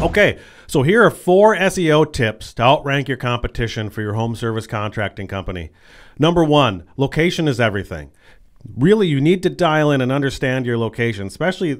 Okay, so here are 4 SEO tips to outrank your competition for your home service contracting company. Number 1, location is everything. Really, you need to dial in and understand your location, especially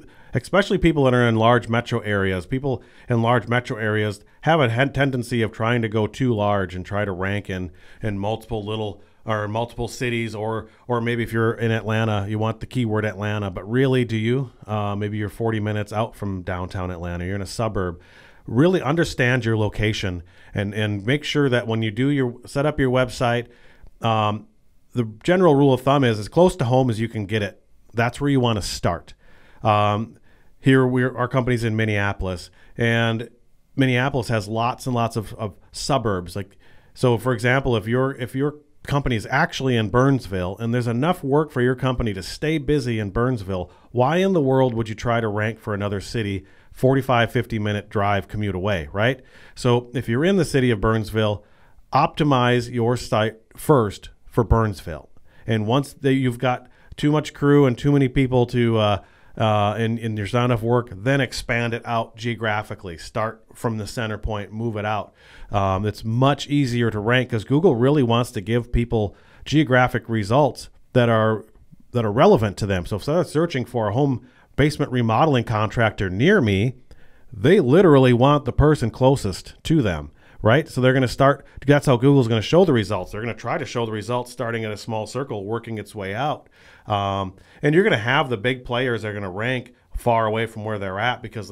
people that are in large metro areas. People in large metro areas have a tendency of trying to go too large and try to rank in multiple cities, or maybe if you're in Atlanta, you want the keyword Atlanta, but really, do you? Maybe you're 40 minutes out from downtown Atlanta, you're in a suburb. Really understand your location and make sure that when you set up your website, the general rule of thumb is as close to home as you can get it. That's where you want to start. Here our company's in Minneapolis, and Minneapolis has lots and lots of suburbs. So for example, if your company is actually in Burnsville and there's enough work for your company to stay busy in Burnsville, why in the world would you try to rank for another city 45-50-minute drive commute away, right? So if you're in the city of Burnsville, optimize your site first for Burnsville. And once you've got too much crew and too many people and there's not enough work, then expand it out geographically. Start from the center point, move it out. It's much easier to rank because Google really wants to give people geographic results that are relevant to them. So if they're searching for a home basement remodeling contractor near me, they literally want the person closest to them, right? So they're going to start, that's how Google's going to show the results. They're going to try to show the results starting in a small circle, working its way out. And you're going to have the big players that are going to rank far away from where they're at because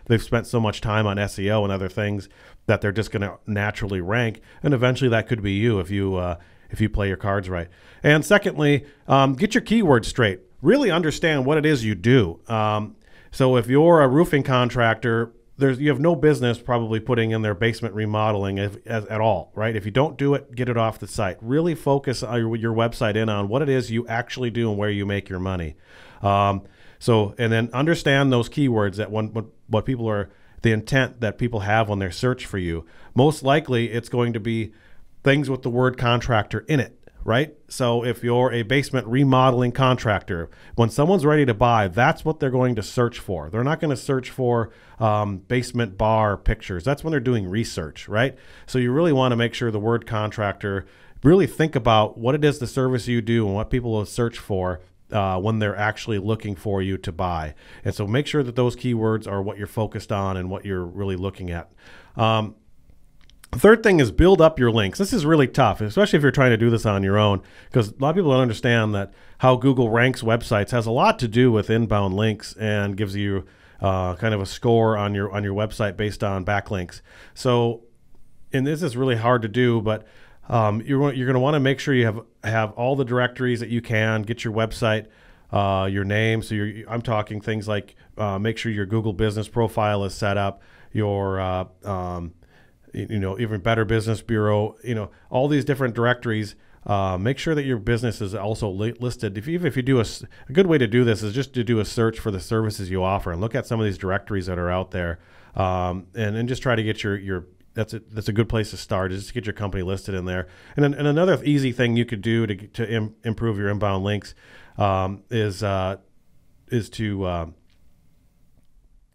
they've spent so much time on SEO and other things that they're just going to naturally rank. And eventually that could be you if you play your cards right. And secondly, get your keywords straight. Really understand what it is you do. So if you're a roofing contractor, you have no business probably putting in their basement remodeling at all, right? If you don't do it, get it off the site. Really focus your website in on what it is you actually do and where you make your money. And then understand those keywords that what people are, the intent that people have when they search for you. Most likely it's going to be things with the word contractor in it, right? So if you're a basement remodeling contractor, when someone's ready to buy, that's what they're going to search for. They're not going to search for basement bar pictures. That's when they're doing research, right? So you really want to make sure the word contractor, really think about what it is the service you do and what people will search for when they're actually looking for you to buy. And so make sure that those keywords are what you're focused on and what you're really looking at. The third thing is build up your links. This is really tough, especially if you're trying to do this on your own, because a lot of people don't understand that how Google ranks websites has a lot to do with inbound links and gives you kind of a score on your website based on backlinks. So, and this is really hard to do, but you're going to want to make sure you have all the directories that you can. Get your website, your name. So I'm talking things like make sure your Google business profile is set up, your even Better Business Bureau, all these different directories. Make sure that your business is also listed. If you do a good way to do this is just to do a search for the services you offer and look at some of these directories that are out there, and just try to get your that's a good place to start, is just to get your company listed in there. And another easy thing you could do to improve your inbound links is to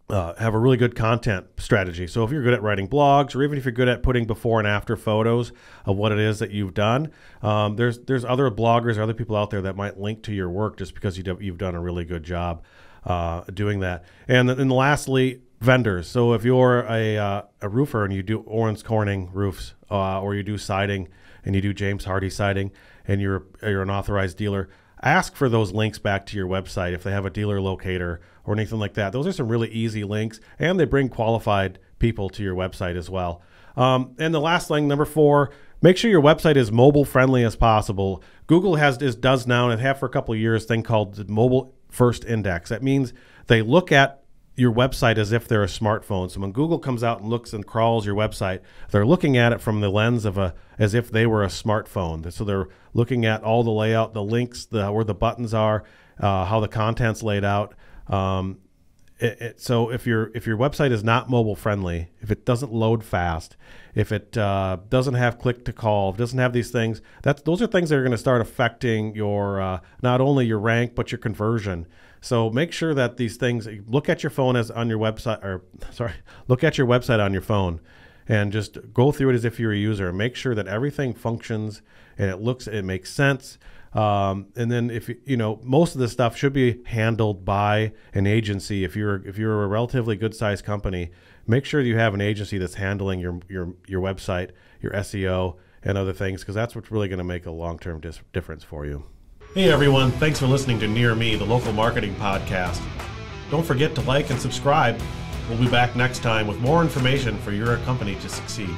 have a really good content strategy. So if you're good at writing blogs, or even if you're good at putting before and after photos of what it is that you've done, there's other bloggers or other people out there that might link to your work just because you've done a really good job doing that. And then lastly, vendors. So if you're a roofer and you do Owens Corning roofs, or you do siding and you do James Hardie siding, and you're an authorized dealer, ask for those links back to your website if they have a dealer locator or anything like that. Those are some really easy links, and they bring qualified people to your website as well. And the last thing, number 4, make sure your website is mobile friendly as possible. Google does now, and have for a couple of years, thing called the mobile first index. That means they look at your website as if they're a smartphone. So when Google comes out and looks and crawls your website, they're looking at it from the lens of as if they were a smartphone. So they're looking at all the layout, the links, where the buttons are, how the content's laid out. So if your website is not mobile friendly, if it doesn't load fast, if it doesn't have click to call, if it doesn't have these things, those are things that are going to start affecting your not only your rank but your conversion. So make sure that these things, look at your phone as on your website, look at your website on your phone and just go through it as if you're a user. Make sure that everything functions and it makes sense. And then if most of this stuff should be handled by an agency. If you're a relatively good sized company, make sure you have an agency that's handling your website, your SEO, and other things, because that's what's really going to make a long-term difference for you. Hey everyone, thanks for listening to Near Me, the local marketing podcast. Don't forget to like and subscribe. We'll be back next time with more information for your company to succeed.